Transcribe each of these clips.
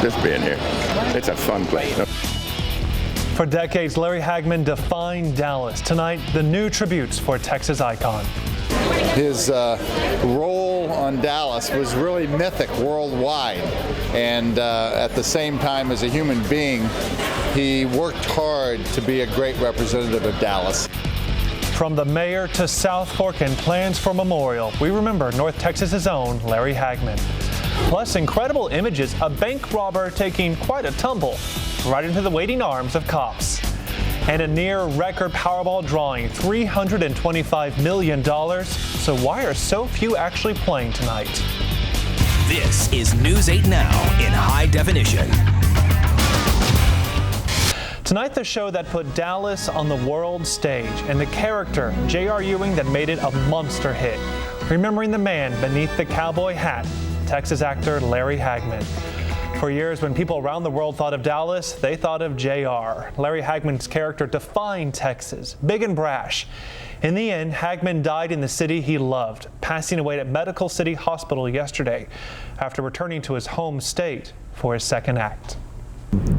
just being here. It's a fun place. For decades, Larry Hagman defined Dallas. Tonight, the new tributes for Texas icon. His role on Dallas was really mythic worldwide, and at the same time, as a human being, he worked hard to be a great representative of Dallas. From the mayor to South Fork and plans for memorial, we remember North Texas's own Larry Hagman. Plus, incredible images, a bank robber taking quite a tumble right into the waiting arms of cops. And a near record Powerball drawing, $325 million. So why are so few actually playing tonight? This is News 8 Now in high definition. Tonight, the show that put Dallas on the world stage and the character, J.R. Ewing, that made it a monster hit. Remembering the man beneath the cowboy hat, Texas actor Larry Hagman. For years, when people around the world thought of Dallas, they thought of J.R. Larry Hagman's character defined Texas, big and brash. In the end, Hagman died in the city he loved, passing away at Medical City Hospital yesterday after returning to his home state for his second act.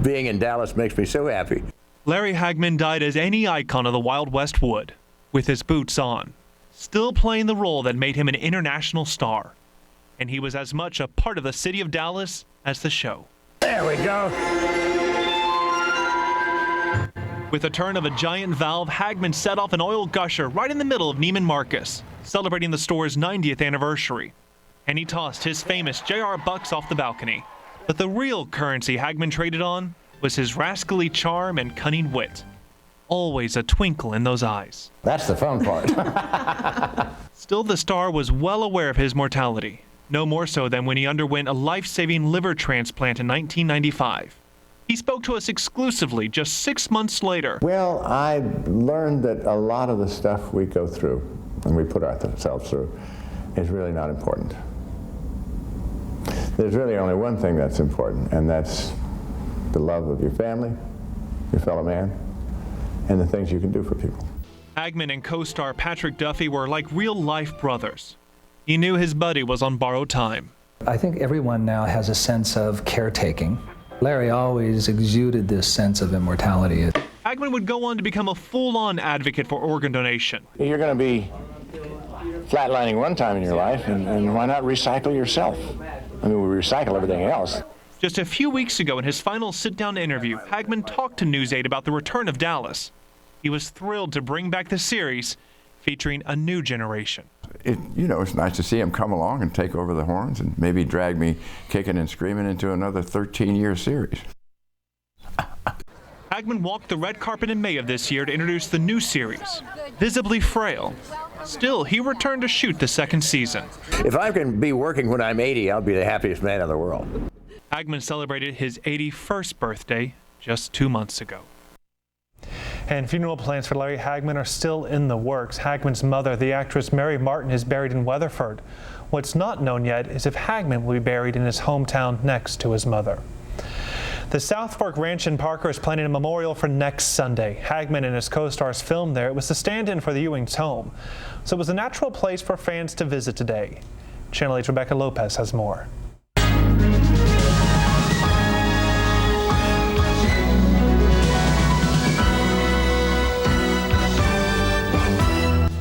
Being in Dallas makes me so happy. Larry Hagman died as any icon of the Wild West would, with his boots on, still playing the role that made him an international star. And he was as much a part of the city of Dallas as the show. There we go. With the turn of a giant valve, Hagman set off an oil gusher right in the middle of Neiman Marcus, celebrating the store's 90th anniversary. And he tossed his famous JR bucks off the balcony. But the real currency Hagman traded on was his rascally charm and cunning wit. Always a twinkle in those eyes. That's the fun part. Still, the star was well aware of his mortality. No more so than when he underwent a life-saving liver transplant in 1995. He spoke to us exclusively just 6 months later. Well, I learned that a lot of the stuff we go through and we put ourselves through is really not important. There's really only one thing that's important, and that's the love of your family, your fellow man, and the things you can do for people. Hagman and co-star Patrick Duffy were like real-life brothers. He knew his buddy was on borrowed time. I think everyone now has a sense of caretaking. Larry always exuded this sense of immortality. Hagman would go on to become a full-on advocate for organ donation. You're going to be flatlining one time in your life, and why not recycle yourself? I mean, we recycle everything else. Just a few weeks ago, in his final sit-down interview, Hagman talked to News 8 about the return of Dallas. He was thrilled to bring back the series, featuring a new generation. It's nice to see him come along and take over the horns and maybe drag me kicking and screaming into another 13-year series. Hagman walked the red carpet in May of this year to introduce the new series, visibly frail. Still, he returned to shoot the second season. If I can be working when I'm 80, I'll be the happiest man in the world. Hagman celebrated his 81st birthday just 2 months ago. And funeral plans for Larry Hagman are still in the works. Hagman's mother, the actress Mary Martin, is buried in Weatherford. What's not known yet is if Hagman will be buried in his hometown next to his mother. The South Fork Ranch in Parker is planning a memorial for next Sunday. Hagman and his co-stars filmed there. It was the stand-in for the Ewing's home, so it was a natural place for fans to visit today. Channel 8's Rebecca Lopez has more.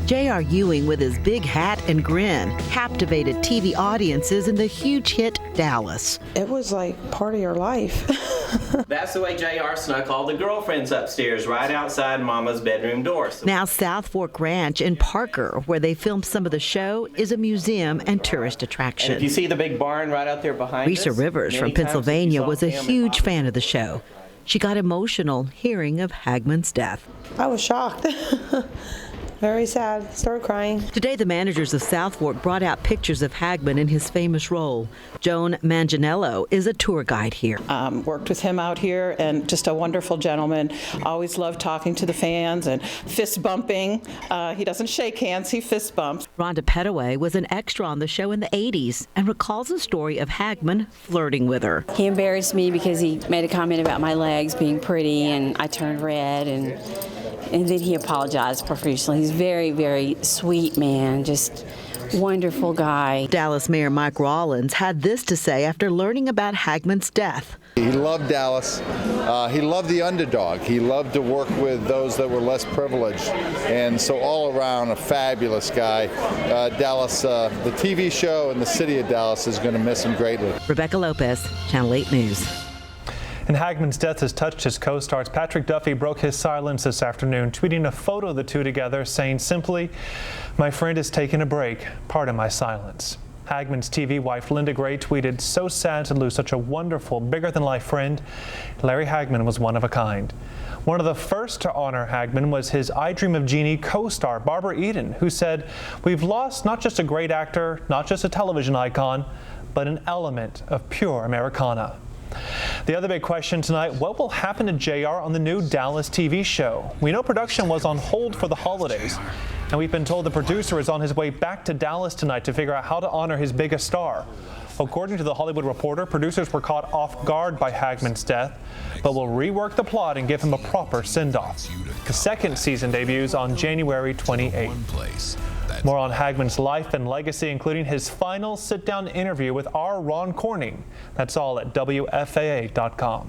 J.R. Ewing, with his big hat and grin, captivated TV audiences in the huge hit Dallas. It was like part of your life. That's the way J.R. snuck all the girlfriends upstairs right outside Mama's bedroom door. Now South Fork Ranch in Parker, where they filmed some of the show, is a museum and tourist attraction. And if you see the big barn right out there behind us, Risa Rivers from Pennsylvania was a huge fan of the show. She got emotional hearing of Hagman's death. I was shocked. Very sad. Started crying. Today, the managers of South Fork brought out pictures of Hagman in his famous role. Joan Manganiello is a tour guide here. Worked with him out here, and just a wonderful gentleman. Always loved talking to the fans and fist bumping. He doesn't shake hands, he fist bumps. Rhonda Petaway was an extra on the show in the 80s and recalls a story of Hagman flirting with her. He embarrassed me because he made a comment about my legs being pretty, and I turned red, and then he apologized profusely. He's a very, very sweet man, just wonderful guy. Dallas Mayor Mike Rawlins had this to say after learning about Hagman's death. He loved Dallas. He loved the underdog. He loved to work with those that were less privileged. And so all around, a fabulous guy. Dallas, the TV show and the city of Dallas is going to miss him greatly. Rebecca Lopez, Channel 8 News. And Hagman's death has touched his co-stars. Patrick Duffy broke his silence this afternoon, tweeting a photo of the two together, saying simply, "My friend is taking a break. Pardon my silence." Hagman's TV wife, Linda Gray, tweeted, "So sad to lose such a wonderful, bigger-than-life friend. Larry Hagman was one of a kind." One of the first to honor Hagman was his I Dream of Jeannie co-star, Barbara Eden, who said, "We've lost not just a great actor, not just a television icon, but an element of pure Americana." The other big question tonight, what will happen to JR on the new Dallas TV show? We know production was on hold for the holidays, and we've been told the producer is on his way back to Dallas tonight to figure out how to honor his biggest star. According to The Hollywood Reporter, producers were caught off guard by Hagman's death, but will rework the plot and give him a proper send-off. The second season debuts on January 28th. More on Hagman's life and legacy, including his final sit-down interview with our Ron Corning. That's all at WFAA.com.